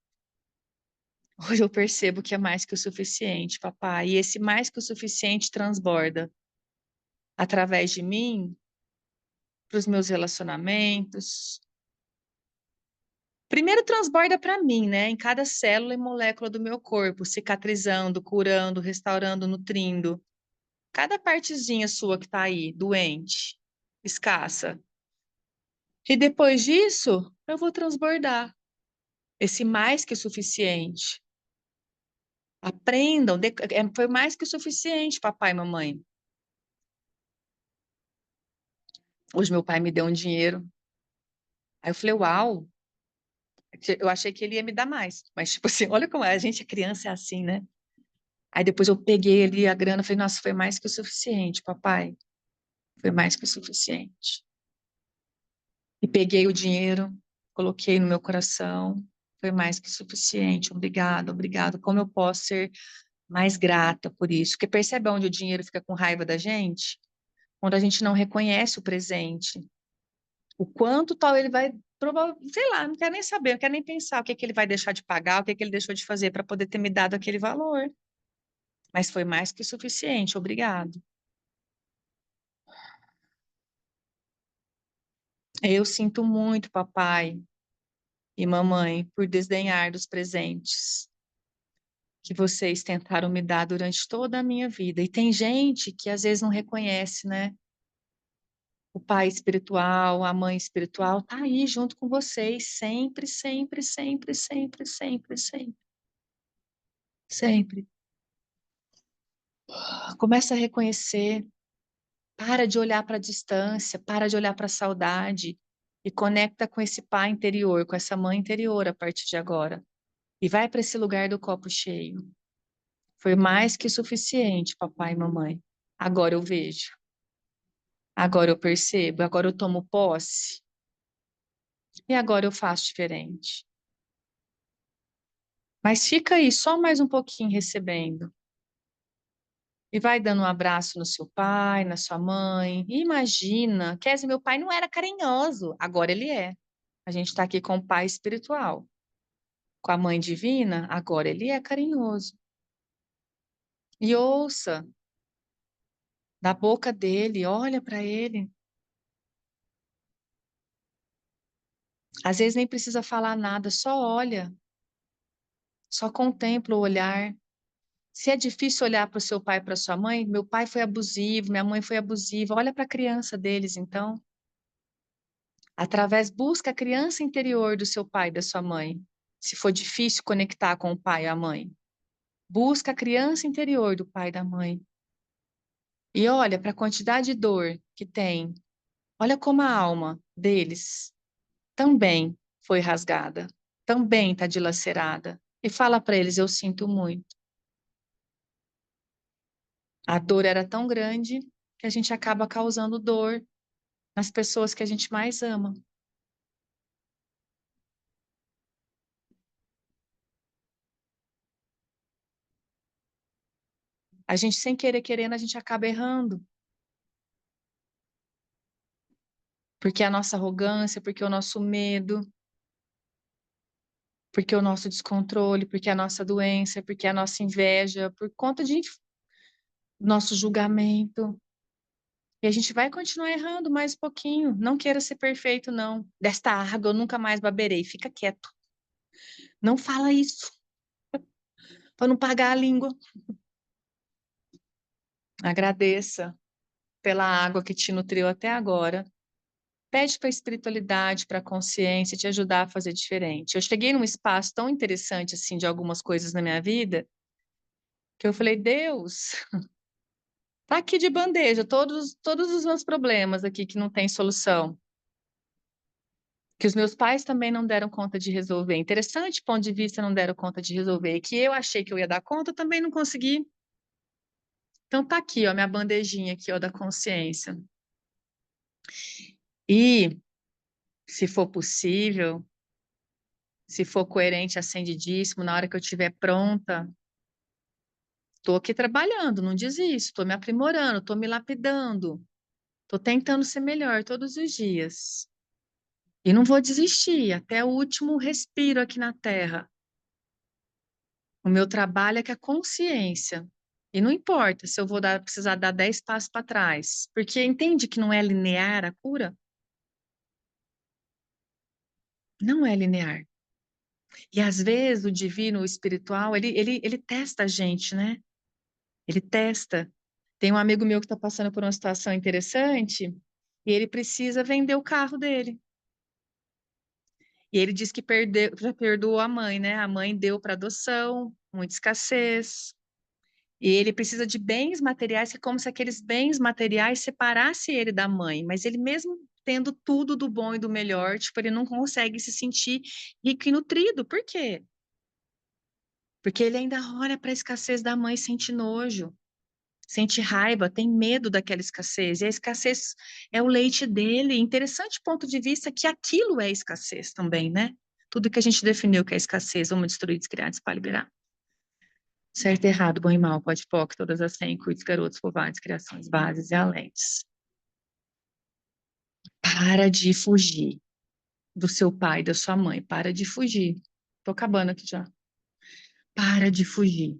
hoje eu percebo que é mais que o suficiente, papai. E esse mais que o suficiente transborda através de mim para os meus relacionamentos. Primeiro transborda para mim, né? Em cada célula e molécula do meu corpo, cicatrizando, curando, restaurando, nutrindo. Cada partezinha sua que está aí, doente, escassa. E depois disso, eu vou transbordar esse mais que o suficiente. Aprendam, foi mais que o suficiente, papai e mamãe. Hoje meu pai me deu um dinheiro. Aí eu falei, uau, eu achei que ele ia me dar mais. Mas, tipo assim, olha como é, a gente, a criança é assim, né? Aí depois eu peguei ali a grana, falei, nossa, foi mais que o suficiente, papai. Foi mais que o suficiente. E peguei o dinheiro, coloquei no meu coração. Foi mais que o suficiente. Obrigado, obrigado. Como eu posso ser mais grata por isso? Porque percebe onde o dinheiro fica com raiva da gente? Quando a gente não reconhece o presente. O quanto tal ele vai, sei lá, não quero nem saber, não quero nem pensar o que que ele vai deixar de pagar, o que que ele deixou de fazer para poder ter me dado aquele valor. Mas foi mais que o suficiente, obrigado. Eu sinto muito, papai e mamãe, por desdenhar dos presentes que vocês tentaram me dar durante toda a minha vida. E tem gente que às vezes não reconhece, né? O pai espiritual, a mãe espiritual, tá aí junto com vocês, sempre, sempre, sempre, sempre, sempre, sempre, sempre. Começa a reconhecer, para de olhar para a distância, para de olhar para a saudade e conecta com esse pai interior, com essa mãe interior a partir de agora. E vai para esse lugar do copo cheio. Foi mais que suficiente, papai e mamãe. Agora eu vejo, agora eu percebo, agora eu tomo posse e agora eu faço diferente. Mas fica aí só mais um pouquinho recebendo. E vai dando um abraço no seu pai, na sua mãe. E imagina, quer dizer, meu pai não era carinhoso, agora ele é. A gente está aqui com o pai espiritual. Com a mãe divina, agora ele é carinhoso. E ouça da boca dele, olha para ele. Às vezes nem precisa falar nada, só olha, só contempla o olhar. Se é difícil olhar para o seu pai e para sua mãe, meu pai foi abusivo, minha mãe foi abusiva, olha para a criança deles, então. Através, busca a criança interior do seu pai e da sua mãe. Se for difícil conectar com o pai e a mãe, busca a criança interior do pai e da mãe. E olha para a quantidade de dor que tem. Olha como a alma deles também foi rasgada, também está dilacerada. E fala para eles, eu sinto muito. A dor era tão grande que a gente acaba causando dor nas pessoas que a gente mais ama. A gente, sem querer, querendo, a gente acaba errando. Porque a nossa arrogância, porque o nosso medo, porque o nosso descontrole, porque a nossa doença, porque a nossa inveja, por conta de nosso julgamento. E a gente vai continuar errando mais um pouquinho. Não queira ser perfeito, não. Desta água eu nunca mais beberei. Fica quieto. Não fala isso, para não pagar a língua. Agradeça pela água que te nutriu até agora. Pede para a espiritualidade, para a consciência te ajudar a fazer diferente. Eu cheguei num espaço tão interessante assim de algumas coisas na minha vida que eu falei, Deus, tá aqui de bandeja todos os meus problemas aqui que não tem solução. Que os meus pais também não deram conta de resolver. Interessante ponto de vista, não deram conta de resolver. E que eu achei que eu ia dar conta, também não consegui. Então tá aqui, ó, minha bandejinha aqui, ó, da consciência. E, se for possível, se for coerente, acendidíssimo, na hora que eu estiver pronta, estou aqui trabalhando, não desisto, estou me aprimorando, estou me lapidando, estou tentando ser melhor todos os dias. E não vou desistir até o último respiro aqui na Terra. O meu trabalho é com a consciência. E não importa se eu vou precisar dar 10 passos para trás, porque entende que não é linear a cura? Não é linear. E às vezes o divino, o espiritual, ele testa a gente, né? Ele testa. Tem um amigo meu que está passando por uma situação interessante e ele precisa vender o carro dele. E ele diz que perdeu, já perdoou a mãe, né? A mãe deu para adoção, muita escassez. E ele precisa de bens materiais, que é como se aqueles bens materiais separassem ele da mãe. Mas ele mesmo tendo tudo do bom e do melhor, tipo, ele não consegue se sentir rico e nutrido. Por quê? Porque ele ainda olha para a escassez da mãe e sente nojo, sente raiva, tem medo daquela escassez. E a escassez é o leite dele. Interessante ponto de vista que aquilo é escassez também, né? Tudo que a gente definiu que é escassez, vamos destruir, descriar, espalhar, liberar. Certo, errado, bom e mal, pode, poc, todas as 100, cuides, garotos, covardes, criações, bases e alentes. Para de fugir do seu pai, da sua mãe. Para de fugir. Tô acabando aqui já. Para de fugir.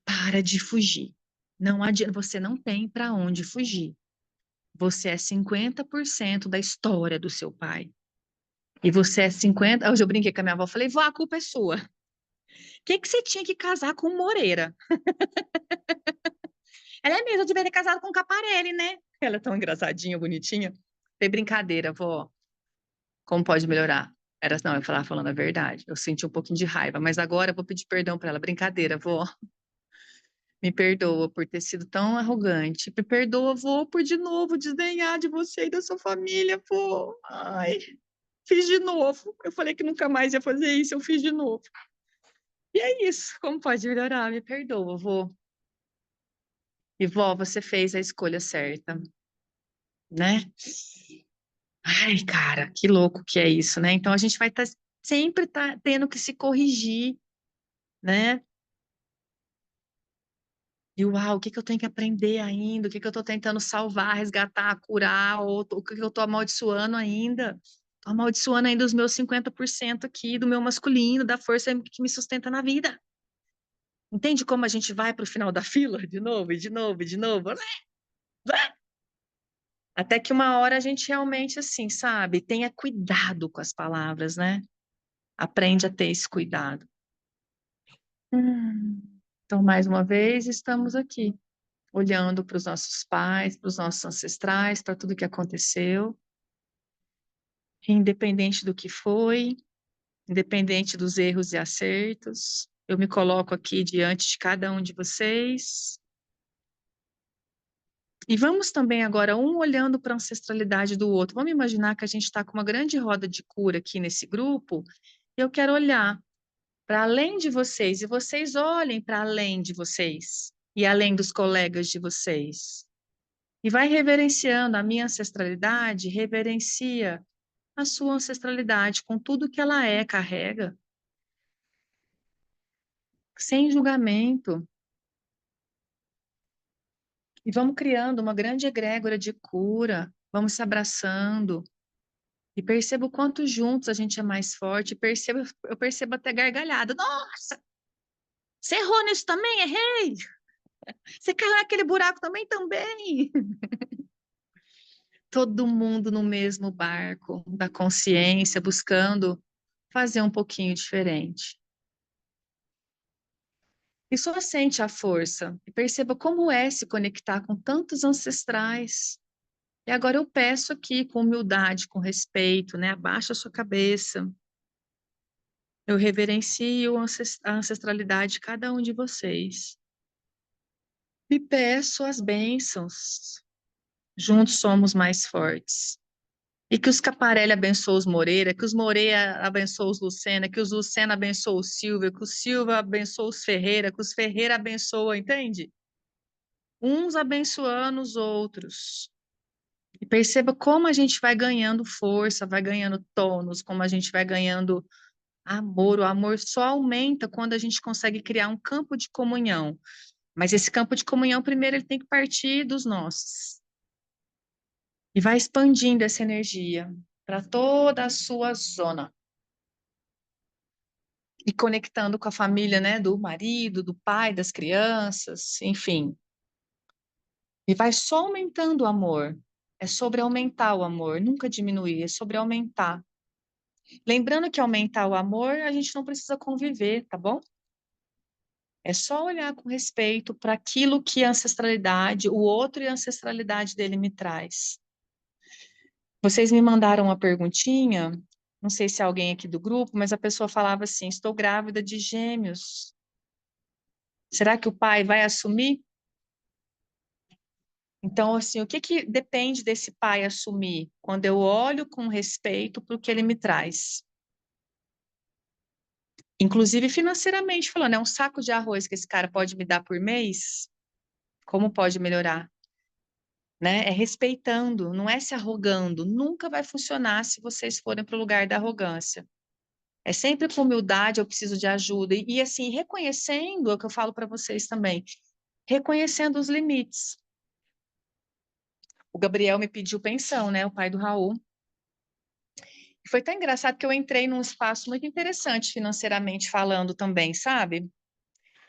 Para de fugir. Não adianta, você não tem para onde fugir. Você é 50% da história do seu pai. E você é 50%. Hoje eu brinquei com a minha avó, falei, vó, a culpa é sua. O que que você tinha que casar com Moreira? Ela é mesmo, eu devia ter casado com Caparelli, né? Ela é tão engraçadinha, bonitinha. Foi brincadeira, vó. Como pode melhorar? Era, não, eu falava falando a verdade. Eu senti um pouquinho de raiva, mas agora eu vou pedir perdão para ela. Brincadeira, vó. Me perdoa por ter sido tão arrogante. Me perdoa, vô, por de novo desdenhar de você e da sua família, vô. Ai, fiz de novo. Eu falei que nunca mais ia fazer isso, eu fiz de novo. E é isso. Como pode melhorar? Me perdoa, vô. E vó, você fez a escolha certa, né? Ai, cara, que louco que é isso, né? Então a gente vai sempre tendo que se corrigir, né? E uau, o que que eu tenho que aprender ainda? O que que eu estou tentando salvar, resgatar, curar? Ou o que que eu estou amaldiçoando ainda? Estou amaldiçoando ainda os meus 50% aqui do meu masculino, da força que me sustenta na vida. Entende como a gente vai para o final da fila? De novo, e de novo, e de novo. Até que uma hora a gente realmente, assim, sabe, tenha cuidado com as palavras, né? Aprende a ter esse cuidado. Hum. Então, mais uma vez, estamos aqui, olhando para os nossos pais, para os nossos ancestrais, para tudo que aconteceu, independente do que foi, independente dos erros e acertos. Eu me coloco aqui diante de cada um de vocês E vamos também agora, um olhando para a ancestralidade do outro. Vamos imaginar que a gente está com uma grande roda de cura aqui nesse grupo, e eu quero olhar para além de vocês, e vocês olhem para além de vocês, e além dos colegas de vocês. E vai reverenciando a minha ancestralidade, reverencia a sua ancestralidade com tudo que ela é, carrega, sem julgamento. E vamos criando uma grande egrégora de cura, vamos se abraçando. E percebo o quanto juntos a gente é mais forte. Eu percebo até gargalhada. Nossa, você errou nisso também? Errei. Você caiu naquele buraco também? Também. Todo mundo no mesmo barco da consciência, buscando fazer um pouquinho diferente. E só sente a força e perceba como é se conectar com tantos ancestrais. E agora eu peço aqui, com humildade, com respeito, né? Abaixa a sua cabeça. Eu reverencio a ancestralidade de cada um de vocês. E peço as bênçãos. Juntos somos mais fortes. E que os Schiaparelli abençoe os Moreira, que os Moreira abençoe os Lucena, que os Lucena abençoe o Silvia, que o Silva abençoe os Ferreira, que os Ferreira abençoe, entende? Uns abençoando os outros. E perceba como a gente vai ganhando força, vai ganhando tônus, como a gente vai ganhando amor. O amor só aumenta quando a gente consegue criar um campo de comunhão. Mas esse campo de comunhão, primeiro, ele tem que partir dos nossos. E vai expandindo essa energia para toda a sua zona. E conectando com a família, né, do marido, do pai, das crianças, enfim. E vai só aumentando o amor. É sobre aumentar o amor, nunca diminuir, é sobre aumentar. Lembrando que aumentar o amor, a gente não precisa conviver, tá bom? É só olhar com respeito para aquilo que a ancestralidade, o outro e a ancestralidade dele me traz. Vocês me mandaram uma perguntinha, não sei se é alguém aqui do grupo, mas a pessoa falava assim: estou grávida de gêmeos. Será que o pai vai assumir? Então, assim, o que que depende desse pai assumir? Quando eu olho com respeito para o que ele me traz. Inclusive financeiramente falando, é um saco de arroz que esse cara pode me dar por mês? Como pode melhorar? Né? É respeitando, não é se arrogando. Nunca vai funcionar se vocês forem para o lugar da arrogância. É sempre com humildade, eu preciso de ajuda. E assim, reconhecendo, é o que eu falo para vocês também, reconhecendo os limites. O Gabriel me pediu pensão, né? O pai do Raul. Foi tão engraçado que eu entrei num espaço muito interessante financeiramente falando também, sabe?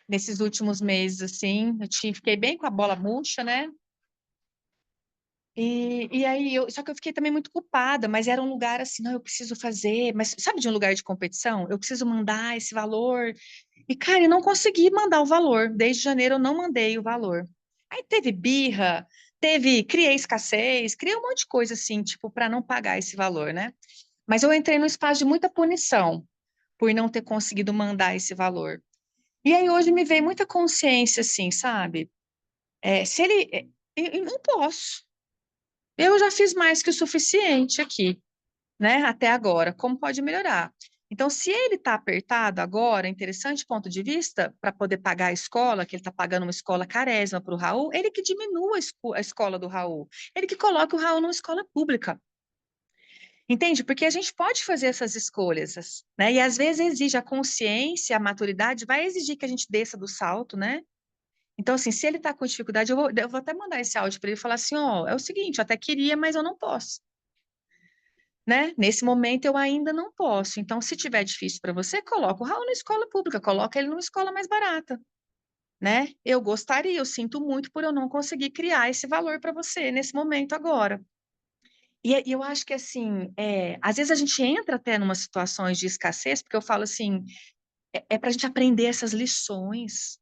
Nesses últimos meses, assim, fiquei bem com a bola murcha, né? E aí, só que eu fiquei também muito culpada, mas era um lugar assim, não, eu preciso fazer, mas sabe de um lugar de competição? Eu preciso mandar esse valor. E, cara, eu não consegui mandar o valor. Desde janeiro eu não mandei o valor. Aí teve birra, criei escassez, criei um monte de coisa assim, tipo, para não pagar esse valor, né? Mas eu entrei num espaço de muita punição por não ter conseguido mandar esse valor. E aí hoje me veio muita consciência, assim, sabe? Se ele. Eu não posso. Eu já fiz mais que o suficiente aqui, né? Até agora. Como pode melhorar? Então, se ele está apertado agora, interessante ponto de vista, para poder pagar a escola, que ele está pagando uma escola carésima para o Raul, ele que diminua a escola do Raul. Ele que coloque o Raul numa escola pública. Entende? Porque a gente pode fazer essas escolhas, né? E às vezes exige a consciência, a maturidade, vai exigir que a gente desça do salto, né? Então, assim, se ele está com dificuldade, eu vou até mandar esse áudio para ele falar assim: ó, é o seguinte, eu até queria, mas eu não posso, né? Nesse momento eu ainda não posso. Então, se tiver difícil para você, coloca o Raul na escola pública, coloca ele numa escola mais barata, né? Eu gostaria, eu sinto muito por eu não conseguir criar esse valor para você nesse momento agora. E eu acho que, assim, às vezes a gente entra até numa situações de escassez, porque eu falo assim, é para a gente aprender essas lições,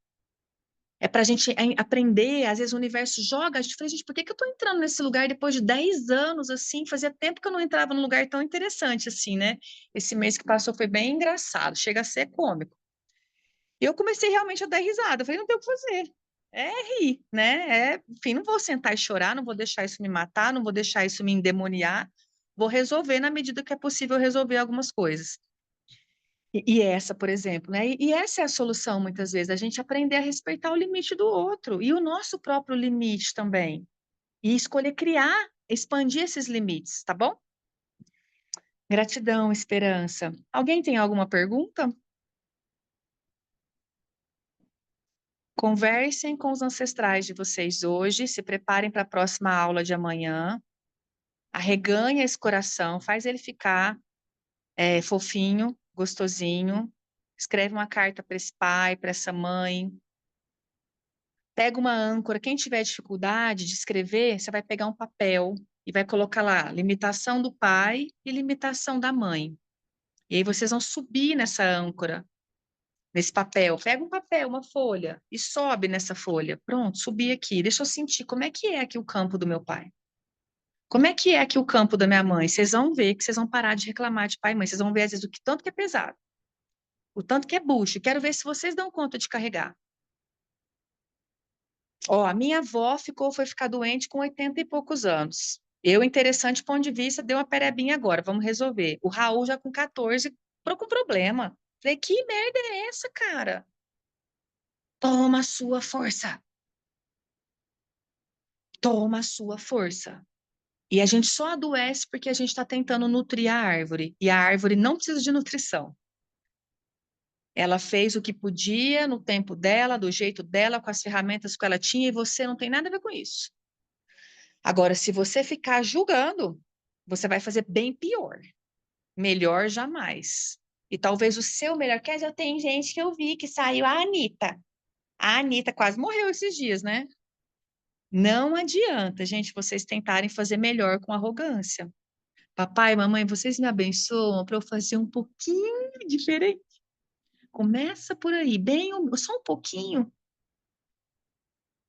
é para a gente aprender, às vezes o universo joga, a gente fala, gente, por que que eu estou entrando nesse lugar depois de 10 anos, assim, fazia tempo que eu não entrava num lugar tão interessante, assim, né? Esse mês que passou foi bem engraçado, chega a ser cômico. E eu comecei realmente a dar risada, eu falei, não tem o que fazer, É rir, né? Enfim, não vou sentar e chorar, não vou deixar isso me matar, não vou deixar isso me endemoniar. Vou resolver na medida que é possível resolver algumas coisas. E essa, por exemplo, né? E essa é a solução, muitas vezes, a gente aprender a respeitar o limite do outro e o nosso próprio limite também. E escolher criar, expandir esses limites, tá bom? Gratidão, Esperança. Alguém tem alguma pergunta? Conversem com os ancestrais de vocês hoje, se preparem para a próxima aula de amanhã. Arreganha esse coração, faz ele ficar fofinho, gostosinho. Escreve uma carta para esse pai, para essa mãe. Pega uma âncora. Quem tiver dificuldade de escrever, você vai pegar um papel e vai colocar lá limitação do pai e limitação da mãe. E aí vocês vão subir nessa âncora, nesse papel. Pega um papel, uma folha e sobe nessa folha. Pronto, subi aqui. Deixa eu sentir como é que é aqui o campo do meu pai. Como é que é aqui o campo da minha mãe? Vocês vão ver que vocês vão parar de reclamar de pai e mãe. Vocês vão ver, às vezes, o que tanto que é pesado, o tanto que é bucho. Quero ver se vocês dão conta de carregar. Ó, a minha avó foi ficar doente com 80 e poucos anos. Eu, interessante ponto de vista, deu uma perebinha agora, vamos resolver. O Raul já com 14, com problema. Falei, que merda é essa, cara? Toma a sua força. Toma a sua força. E a gente só adoece porque a gente está tentando nutrir a árvore. E a árvore não precisa de nutrição. Ela fez o que podia no tempo dela, do jeito dela, com as ferramentas que ela tinha, e você não tem nada a ver com isso. Agora, se você ficar julgando, você vai fazer bem pior. Melhor jamais. E talvez o seu melhor. Quer dizer, tem gente que eu vi que saiu a Anitta. A Anitta quase morreu esses dias, né? Não adianta, gente, vocês tentarem fazer melhor com arrogância. Papai, mamãe, vocês me abençoam para eu fazer um pouquinho diferente. Começa por aí, bem, só um pouquinho.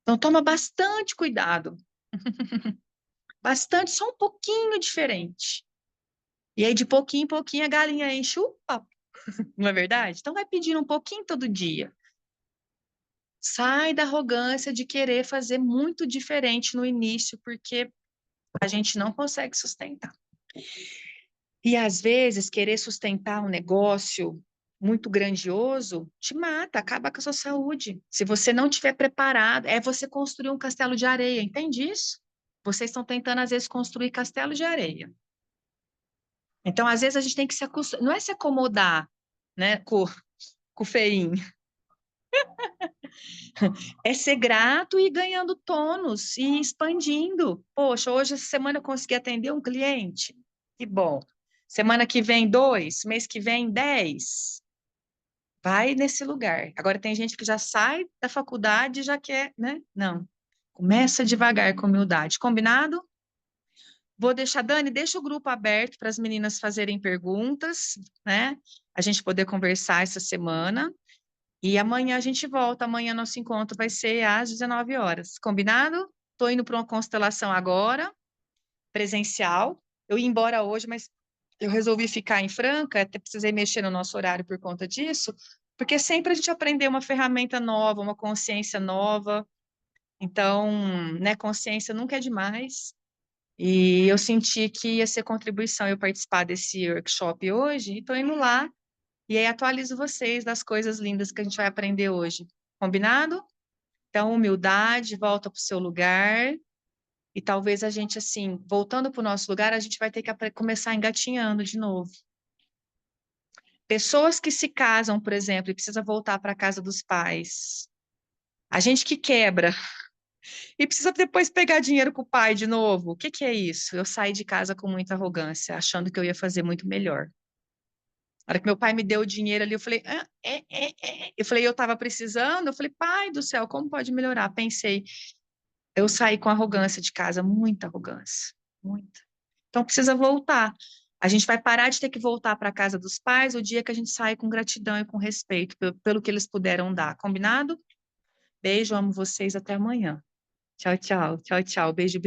Então, toma bastante cuidado. Bastante, só um pouquinho diferente. E aí, de pouquinho em pouquinho, a galinha enche o papo. Não é verdade? Então, vai pedindo um pouquinho todo dia. Sai da arrogância de querer fazer muito diferente no início, porque a gente não consegue sustentar. E, às vezes, querer sustentar um negócio muito grandioso te mata, acaba com a sua saúde. Se você não estiver preparado, é você construir um castelo de areia, entende isso? Vocês estão tentando, às vezes, construir castelo de areia. Então, às vezes, a gente tem que se acostumar, não é se acomodar, né, com o feinho, é ser grato e ir ganhando tônus e expandindo. Poxa, hoje, essa semana, eu consegui atender um cliente, que bom. Semana que vem, 2, mês que vem, 10. Vai nesse lugar. Agora, tem gente que já sai da faculdade e já quer, né? Não. Começa devagar, com humildade. Combinado? Vou deixar, Dani, deixa o grupo aberto para as meninas fazerem perguntas, né? A gente poder conversar essa semana. E amanhã a gente volta. Amanhã nosso encontro vai ser às 19 horas. Combinado? Estou indo para uma constelação agora, presencial. Eu ia embora hoje, mas eu resolvi ficar em Franca, até precisei mexer no nosso horário por conta disso, porque sempre a gente aprendeu uma ferramenta nova, uma consciência nova. Então, né, consciência nunca é demais. E eu senti que ia ser contribuição eu participar desse workshop hoje, e estou indo lá, e aí atualizo vocês das coisas lindas que a gente vai aprender hoje. Combinado? Então, humildade, volta para o seu lugar, e talvez a gente, assim, voltando para o nosso lugar, a gente vai ter que começar engatinhando de novo. Pessoas que se casam, por exemplo, e precisa voltar para a casa dos pais. A gente que quebra e precisa depois pegar dinheiro com o pai de novo. O que que é isso? Eu saí de casa com muita arrogância, achando que eu ia fazer muito melhor. Na hora que meu pai me deu o dinheiro ali, eu falei, Eu falei, eu estava precisando. Eu falei, pai do céu, como pode melhorar? Pensei, eu saí com arrogância de casa, muita arrogância, muita. Então precisa voltar. A gente vai parar de ter que voltar para a casa dos pais o dia que a gente sai com gratidão e com respeito pelo que eles puderam dar. Combinado? Beijo, amo vocês, até amanhã. Tchau, tchau, tchau, tchau. Beijo, beijo.